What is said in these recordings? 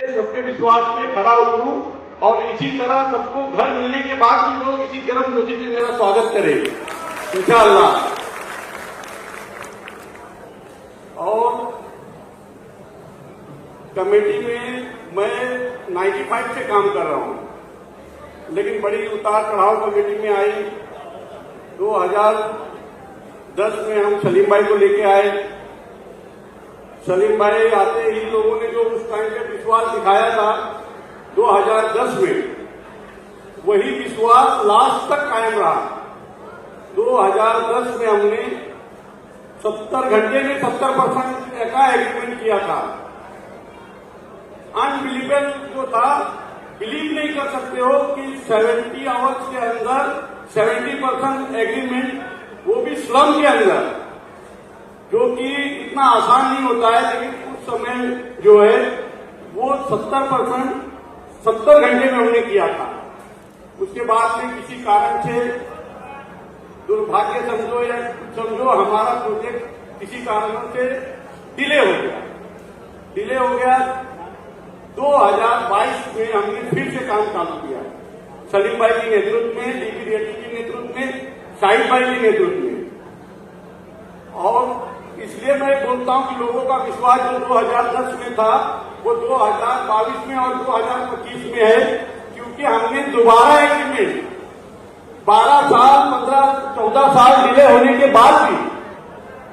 सबके विश्वास में खड़ा उतरूं और इसी तरह सबको घर मिलने के बाद भी लोग इसी गर्म जोशी से मेरा स्वागत करें इंशाअल्लाह। और कमेटी में मैं 95 से काम कर रहा हूं, लेकिन बड़ी उतार चढ़ाव कमेटी में आई। 2010 में हम सलीम भाई को लेके आए। सलीम भाई आते ही लोगों ने जो उस टाइम पे विश्वास दिखाया था 2010 में, वही विश्वास लास्ट तक कायम रहा। 2010 में हमने 70 घंटे में 70% का एग्रीमेंट किया था। अनबिलीवेबल जो था, बिलीव नहीं कर सकते हो कि 70 आवर्स के अंदर 70% एग्रीमेंट, वो भी स्लम के अंदर, जो कि इतना आसान नहीं होता है। लेकिन उस समय जो है वो 70% 70 घंटे में हमने किया था। उसके बाद में किसी कारण से, दुर्भाग्य समझो या समझो, हमारा प्रोजेक्ट किसी कारणों से डिले हो गया। 2022 में हमने फिर से काम चालू किया, सलीम भाई के नेतृत्व में, डीपी रेड्डी के नेतृत्व में, शाहिद भाई के नेतृत्व में। और इसलिए मैं बोलता हूं कि लोगों का विश्वास जो 2010 में था वो 2022 में और 2025 में है, क्योंकि हमने दोबारा एग्रीमेंट 12 साल 14 साल डिले होने के बाद भी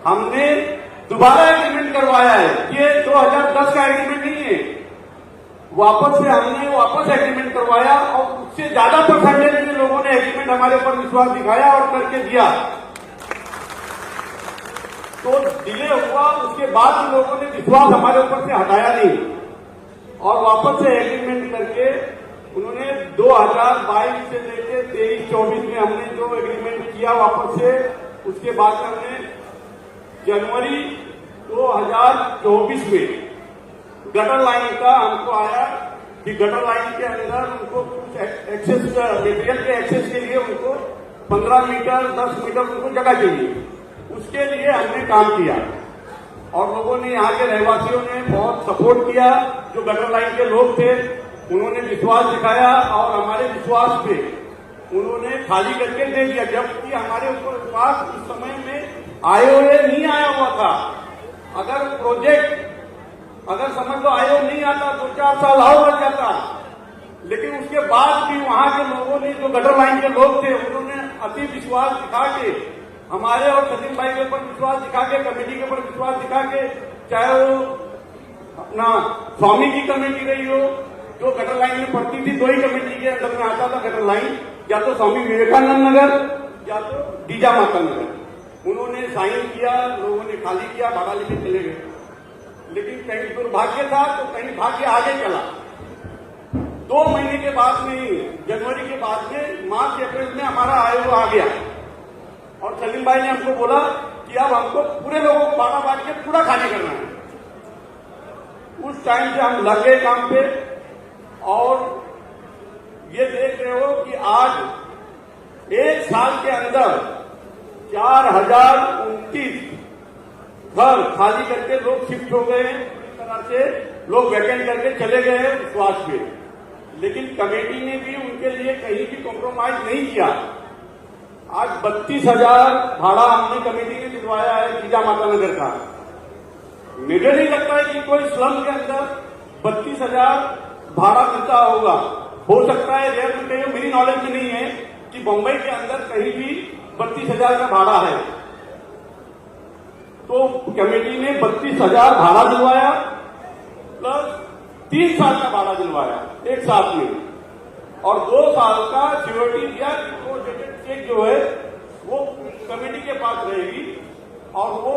हमने दोबारा एग्रीमेंट करवाया है। ये 2010 का एग्रीमेंट नहीं है, हमने वापस एग्रीमेंट करवाया और उससे ज्यादा परसेंटेज में लोगों ने एग्रीमेंट हमारे ऊपर विश्वास दिखाया और करके दिया। तो डिले हुआ, उसके बाद लोगों ने विश्वास हमारे ऊपर से हटाया नहीं और वापस से एग्रीमेंट करके उन्होंने 2022 से लेकर 23-24 में हमने जो एग्रीमेंट किया वापस से, उसके बाद हमने जनवरी 2024 में गटर लाइन का हमको आया कि गटर लाइन के अंदर उनको कुछ एक्सेस, मटेरियल के एक्सेस के लिए उनको 15 मीटर 10 मीटर उनको जगह चाहिए। उसके लिए हमने काम किया और लोगों ने, यहाँ के रहवासियों ने बहुत सपोर्ट किया। जो गटर लाइन के लोग थे उन्होंने विश्वास दिखाया और हमारे विश्वास पे उन्होंने खाली करके दे दिया, जबकि हमारे ऊपर पास उस समय में आईओए नहीं आया हुआ था। अगर प्रोजेक्ट अगर समझ लो आयोग नहीं आता 2-4 साल और लग जाता, लेकिन उसके बाद भी वहां के लोगों ने, जो गटर लाइन के लोग थे, उन्होंने अति विश्वास दिखा के हमारे और सचिन भाई के ऊपर विश्वास दिखा के, कमेटी के ऊपर विश्वास दिखा के, चाहे वो अपना स्वामी की कमेटी रही हो जो गटर लाइन में पड़ती थी, 2 ही कमेटी के अंदर में आता था गटर लाइन, या तो स्वामी विवेकानंद नगर या तो जीजा माता नगर। उन्होंने साइन किया, लोगों ने खाली किया, भाड़ा लेके चले गए। लेकिन कहीं दुर्भाग्य था तो कहीं भाग्य आगे चला। 2 महीने के बाद में, जनवरी के बाद में, मार्च अप्रैल में हमारा आयोग आ गया और सलीम भाई ने हमको बोला कि अब हमको पूरे लोगों को भाड़ा बांट के पूरा खाली करना है। उस टाइम से हम लग गए काम पे और ये देख रहे हो कि आज 1 साल के अंदर 4029 घर खाली करके लोग शिफ्ट हो गए हैं। इस तरह से लोग वैकेंट करके चले गए हैं विश्वास पे। लेकिन कमेटी ने भी उनके लिए कहीं भी कॉम्प्रोमाइज नहीं किया। आज 32,000 भाड़ा हमने कमेटी ने दिलवाया है जीजा माता नगर का। मुझे नहीं लगता है कि कोई स्लम के अंदर 32,000 भाड़ा मिलता होगा। हो सकता है रेयर में कहीं, मेरी नॉलेज में नहीं है कि बम्बई के अंदर कहीं भी 32,000 का भाड़ा है। तो कमेटी ने 32,000 भाड़ा दिलवाया प्लस 3 साल का भाड़ा दिलवाया एक साथ में, और 2 साल का सिक्योरिटी दिया कि वो चेक जो है वो कमेटी के पास रहेगी और वो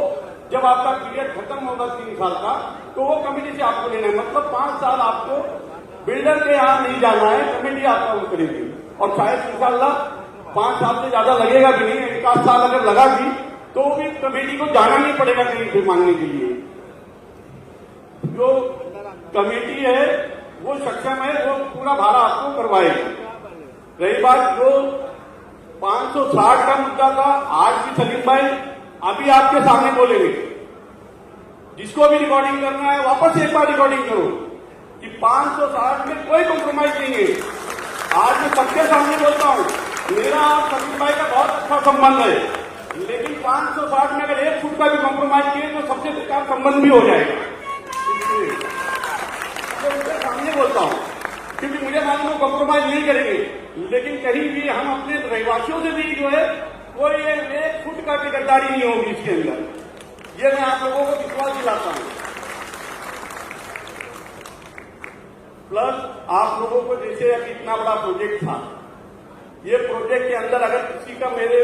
जब आपका पीरियड खत्म होगा 3 साल का तो वो कमेटी से आपको लेना है। मतलब 5 साल आपको बिल्डर के यहां नहीं जाना है, कमेटी आपका वो करेगी। और शायद इंशाल्लाह 5 साल से ज्यादा लगेगा भी नहीं, 1 साल अगर लगा भी तो भी कमेटी को जाना नहीं पड़ेगा कहीं से मांगने के लिए। जो कमेटी है वो सक्षम है, वो पूरा भाड़ा आपको करवाएगी। रही बात जो 560 का मुद्दा था, आज भी सलीम भाई अभी आपके सामने बोलेंगे। जिसको भी रिकॉर्डिंग करना है वापस एक बार रिकॉर्डिंग करो कि 560 में कोई कॉम्प्रोमाइज नहीं है। आज मैं सबके सामने बोलता हूं, मेरा और सलीम भाई का बहुत अच्छा संबंध है, लेकिन 560 में अगर 1 फुट का भी कॉम्प्रोमाइज किए तो सबसे बेकार संबंध भी हो जाएगा। मैं उनके सामने बोलता हूं क्योंकि मुझे मालूम है कॉम्प्रोमाइज नहीं करेंगे, लेकिन कहीं भी हम अपने रहवासियों से भी जो है कोई 1 फुट का भी गद्दारी नहीं होगी इसके अंदर। ये मैं आप लोगों को विश्वास दिलाता हूं। प्लस आप लोगों को जैसे अभी इतना बड़ा प्रोजेक्ट था, ये प्रोजेक्ट के अंदर अगर किसी का मेरे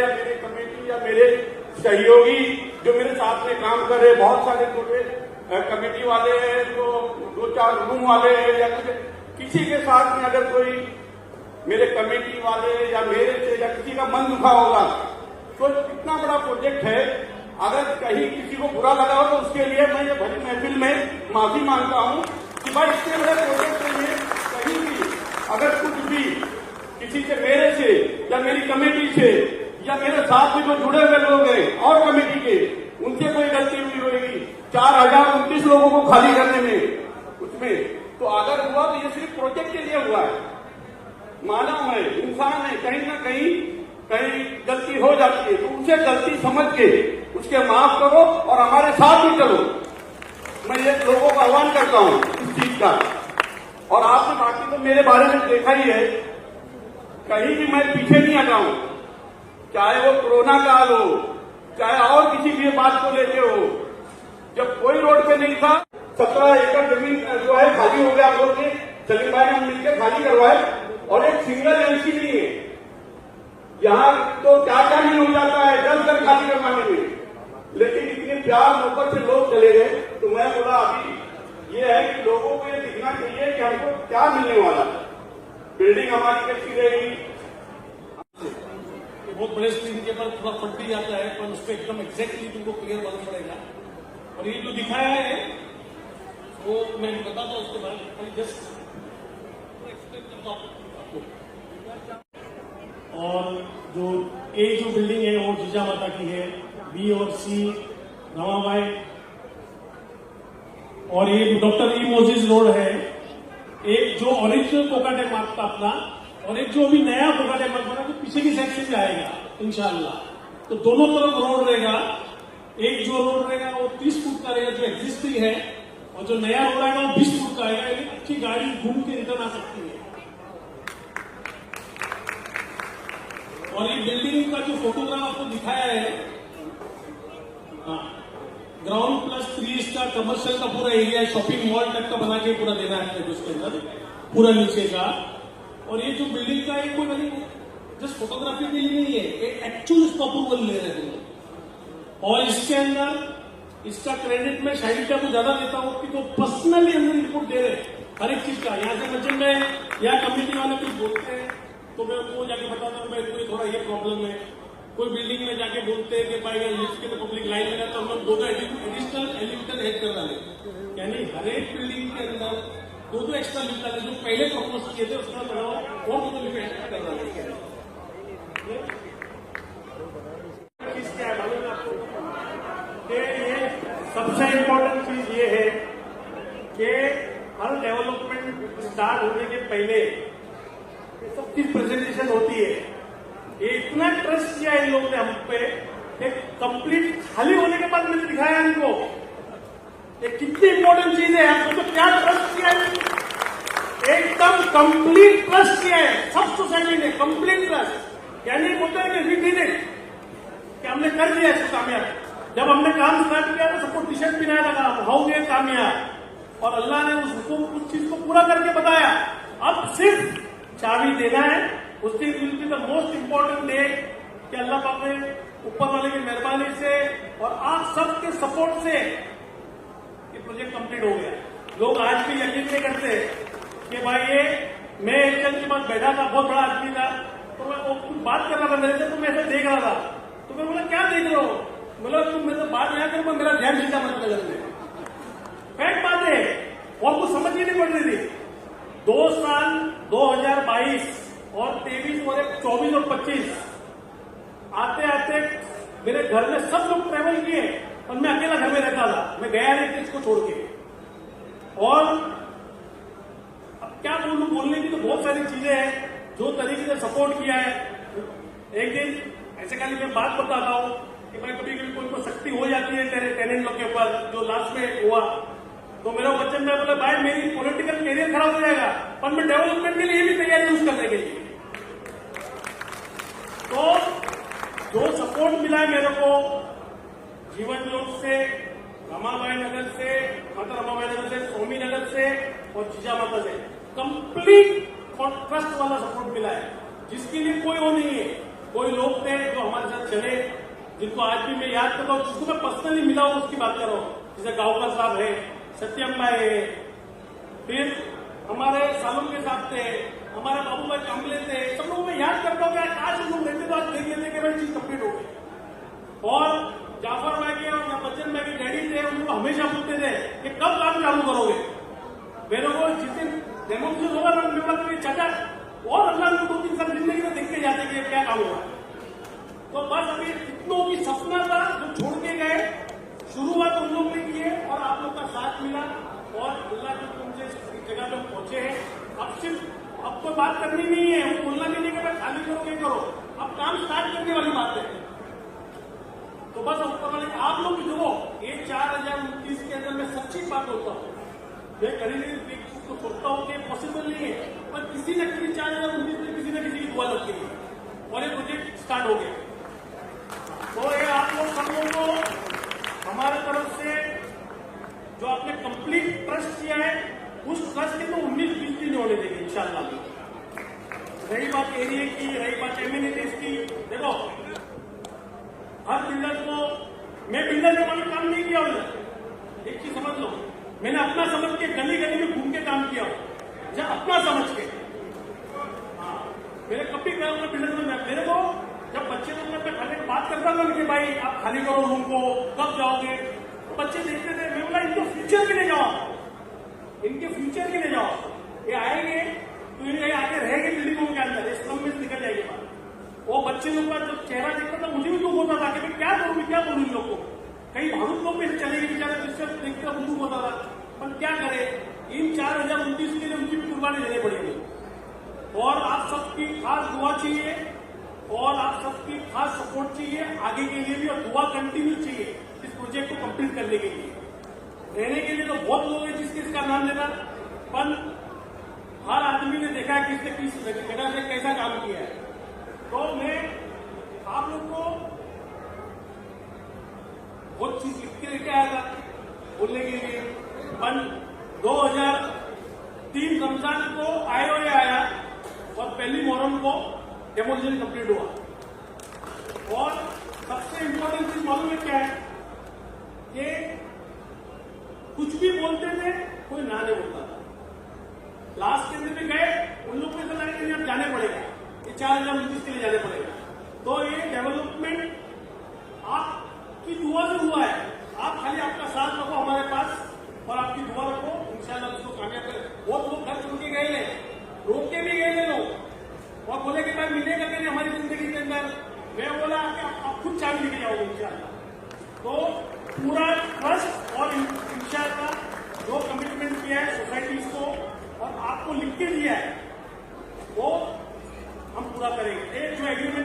या मेरी कमेटी या मेरे सहयोगी जो मेरे साथ में काम कर रहे, बहुत सारे छोटे कमेटी वाले हैं, जो 2-4 रूम वाले हैं, या किसी के साथ में अगर कोई मेरे कमेटी वाले या मेरे से या किसी का मन दुखा होगा तो इतना बड़ा प्रोजेक्ट है, अगर कहीं किसी को बुरा लगा हो तो उसके लिए मैं ये भरी महफिल में माफी मांगता हूं कि भाई इतने बड़े प्रोजेक्ट के लिए कहीं भी अगर कुछ भी किसी से, मेरे से या मेरी कमेटी से या मेरे साथ में जो जुड़े हुए लोग हैं और कमेटी के, उनसे कोई गलती हुई होगी 4029 लोगों को खाली करने में उसमें, तो अगर हुआ तो ये सिर्फ प्रोजेक्ट के लिए हुआ है। मानव है, इंसान है, कहीं ना कहीं गलती हो जाती है, तो उसे गलती समझ के उसके माफ करो और हमारे साथ ही चलो। मैं ये लोगों को आह्वान करता हूं इस चीज का। और आपने बाकी तो मेरे बारे में देखा ही है, कहीं भी मैं पीछे नहीं हटा हूं, चाहे वो कोरोना काल हो, चाहे और किसी भी बात को लेके हो। जब कोई रोड पे नहीं था, 17 एकड़ जमीन जो है खाली हो गया, हम लोग ने सलीम भाई ने मिलकर खाली करवाए, और एक सिंगल एमसी नहीं है। यहाँ तो क्या नहीं हो जाता है जल्द कर खाली करवाने में, लेकिन इतने प्यार मोहब्बत से लोग चले गए। तो मैं बोला अभी ये है कि लोगों को ये दिखना चाहिए कि हमको क्या मिलने वाला है, बिल्डिंग हमारी कैसी रहेगी। बहुत बड़े स्क्रीन के पर थोड़ा फट भी जाता है, पर उस पर एकदम एग्जैक्टली तुमको क्लियर मालूम पड़ेगा। और ये जो दिखाया है वो मैं बताता हूँ, उसके बारे में जस्ट एक्सप्लेन करता हूँ आपको। और जो बिल्डिंग है वो जीजा माता की है, बी और सी रमाबाई, और ये डॉक्टर ई मोजिज रोड है। एक जो ओरिजिनल कोकाटे मार्ग था अपना, और एक जो अभी नया कोकाटे मार्ग बना जो पीछे की साइड से जाएगा इंशाल्लाह। तो दोनों तरफ रोड रहेगा। एक जो रोड रहेगा वो 30 फुट का रहेगा जो एग्जिस्टिंग है, और जो नया रोड आएगा वो 20 फुट का आएगा। एक अच्छी गाड़ी घूम के रिटर्न आ सकती है। और ये बिल्डिंग का जो फोटोग्राफ आपको दिखाया है, ग्राउंड प्लस 3 स्टार कमर्शियल का पूरा एरिया, शॉपिंग मॉल तक का बना के पूरा देना है उसके अंदर, पूरा नीचे का। और ये जो बिल्डिंग का है कोई नहीं जस्ट फोटोग्राफी के लिए नहीं है, एक एक्चुअल इसको अप्रूवल ले रहे हैं। और इसके अंदर इसका क्रेडिट मैं शाहिद का को ज्यादा देता हूं कि वो पर्सनली अंदर इनपुट दे रहे हैं हर एक चीज का। यहाँ से बच्चे में या कम्युनिटी वाले कुछ बोलते हैं तो मैं उनको जाके बताता हूँ मैं कोई थोड़ा ये प्रॉब्लम है। कोई बिल्डिंग में जाके बोलते हैं कि भाई लिफ्ट के तो पब्लिक लाइन में तो हम लोग 2 एडिशनल एलिमेंटल ऐड कर डाले, यानी हर एक बिल्डिंग के अंदर 2 एक्स्ट्रा लिफ्ट डाले जो पहले प्रपोज किए थे उसका बनाओ और 2 लिफ्ट एक्स्ट्रा कर डाले। चीज क्या है मालूम है आपको कि ये सबसे इम्पोर्टेंट चीज ये है कि हर डेवलपमेंट स्टार्ट होने के पहले सब चीज प्रेजेंटेशन होती है। ये इतना ट्रस्ट किया इन लोगों ने हम पे, एक कंप्लीट खाली होने के बाद मैंने दिखाया इनको ये कितनी इंपॉर्टेंट चीज है। आपको तो क्या ट्रस्ट किया है, एकदम कंप्लीट ट्रस्ट किया है सब सोसाइटी ने, कंप्लीट ट्रस्ट। यानी बोलते हैं कि वी डिड इट, कि हमने कर दिया इसको कामयाब। जब हमने काम स्टार्ट किया तो सबको टी शर्ट पिनाया लगा हो गए कामयाब, और अल्लाह ने उस चीज को पूरा करके बताया। अब सिर्फ चाबी देना है। उस दिन will be the most important day कि अल्लाह पाक ने ऊपर वाले की मेहरबानी से और आप सबके सपोर्ट से ये प्रोजेक्ट कंप्लीट हो गया। लोग आज भी यकीन नहीं करते कि भाई ये मैं एक जन के पास बैठा था, बहुत बड़ा आदमी था, तो मैं वो कुछ बात कर रहा था मेरे से, तो मैं ऐसे देख रहा था, तो मैं बोला क्या देख रहा हो, बोला तुम मेरे से बात यहाँ कर, मेरा ध्यान सीधा मत नजर में। फैक्ट बात है और कुछ समझ ही नहीं पड़ रही थी। 2 साल 2022 और 23 और 24 और 25 आते आते मेरे घर में सब लोग ट्रेवल किए और मैं अकेला घर में रहता था। मैं गया नहीं इसको छोड़ के। और अब क्या बोलूं, बोलने की तो बहुत सारी चीजें हैं जो तरीके से सपोर्ट किया है। एक दिन ऐसे खाली मैं बात बताता हूं कि भाई कभी कभी कोई को शक्ति हो जाती है तेरे टेनेंट लोग के ऊपर, जो लास्ट में हुआ। तो मेरा बच्चन में बोला भाई मेरी पॉलिटिकल कैरियर खराब हो जाएगा, पर मैं डेवलपमेंट के लिए भी तैयारी यूज करने के लिए। तो जो सपोर्ट मिला है मेरे को जीवन ज्योत से, रमाबाई नगर से, माता रमाबाई नगर से, सोमी नगर से और जीजा माता से कंप्लीट ट्रस्ट वाला सपोर्ट मिला है, जिसके लिए कोई वो नहीं है। कोई लोग थे जो हमारे साथ चले, जिनको आज भी मैं याद करता हूँ, जिसको मैं पर्सनली मिला हूँ उसकी बात कर रहा हूँ। जैसे गांवकर साहब है, सत्यम भाई है, फिर हमारे सालम के साथ थे, हमारे बाबू भाई कामले थे, सब लोग मैं याद करता हूँ कि आज लोग रहते तो आज देख लेते कि भाई चीज कंप्लीट हो गई। और जाफर भाई के और बच्चन भाई के डैडी थे, उनको हमेशा पूछते थे कि कब काम चालू करोगे। मेरे को जिस दिन डेमोक्रेसी होगा ना मेरा चाचा और अल्लाह ने 2-3 साल जिंदगी में देखते जाते कि क्या काम हुआ। तो बस अभी इतनों की सपना था जो छोड़ के गए, शुरुआत उन लोग ने की है और आप लोग का साथ मिला और अल्लाह ने तुमसे इस जगह पे पहुंचे हैं। अब सिर्फ अब कोई बात करनी नहीं है, वो बोलना भी नहीं कि भाई खाली करो क्या करो, अब काम स्टार्ट करने वाली बात है। तो बस ऊपर वाले आप लोग जो ये 4029 के अंदर मैं सच्ची बात होता हूँ, मैं कभी भी तो सोचता हूँ कि पॉसिबल नहीं है, पर किसी न किसी 4019 में किसी न किसी की दुआ लगती है और ये प्रोजेक्ट स्टार्ट हो गया। तो ये आप लोग सब लोगों को हमारे तरफ से जो आपने कंप्लीट ट्रस्ट किया है, उस ट्रस्ट के तो 19-20 दिन होने देंगे इंशाल्लाह। रही बात एरिया की, रही बात एम्यूनिटीज की, देखो हर बिल्डर को, मैं बिल्डर के मालिक काम नहीं किया हूं, एक चीज समझ लो, मैंने अपना समझ के गली गली में घूम के काम किया हूं, जब अपना समझ के। हाँ, मेरे कभी बिल्डर में मेरे को जब बच्चे लोग मैं खाने की बात करता था कि भाई आप खाली करो रूम को, कब जाओगे, तो बच्चे देखते थे, मैं बोला इनको फ्यूचर के लिए जाओ, इनके फ्यूचर के लिए जाओ, ये आएंगे तो इनके आगे रहेंगे बिल्डिंगों के अंदर, इस स्लम में निकल जाएगी बात। वो बच्चे लोग का जब चेहरा देखता था मुझे भी दुख होता था कि मैं क्या करूँ इन लोग को, कई भारूक लोग भी चले गए बेचारे, जिससे देखकर दुख होता था, पर क्या करे, इन 4029 के लिए उनकी भी कुर्बानी देनी पड़ेगी। और आप सबकी खास दुआ चाहिए और आप सबकी खास सपोर्ट चाहिए आगे के लिए भी, और दुआ कंटिन्यू चाहिए इस प्रोजेक्ट को कंप्लीट करने के लिए। रहने के लिए तो बहुत लोग हैं जिसका नाम लेना, पर हर आदमी ने देखा है किसने किस जगह से कैसा काम किया है। तो मैं आप लोग को बहुत चीज लिख के लेके आया था बोलने के लिए, पर 2003 रमजान को आईओए आया और पहली मुहर्रम को डेमोलिशन कंप्लीट हुआ। और सबसे इंपॉर्टेंट चीज मालूम है क्या है कि कुछ भी बोलते थे कोई ना नहीं बोलता था। लास्ट के अंदर भी गए, उन लोग को लगा कि अब जाने पड़ेगा, ये 4029 के लिए जाने पड़ेगा। तो ये डेवलपमेंट आपकी दुआ से हुआ है। आप खाली आपका साथ रखो हमारे पास और आपकी दुआ रखो, इंशाल्लाह उसको कामयाब करें। बहुत लोग घर छोड़ के गए हैं, रोक के भी गए लोग और बोले कि भाई मिलेगा कि नहीं हमारी जिंदगी के अंदर। मैं बोला कि आप खुद चाबी लेके जाओगे इंशाल्लाह। तो पूरा ट्रस्ट और इंशाल्लाह जो कमिटमेंट किया है सोसाइटीज को और आपको लिख के दिया है वो हम पूरा करेंगे। एक जो एग्रीमेंट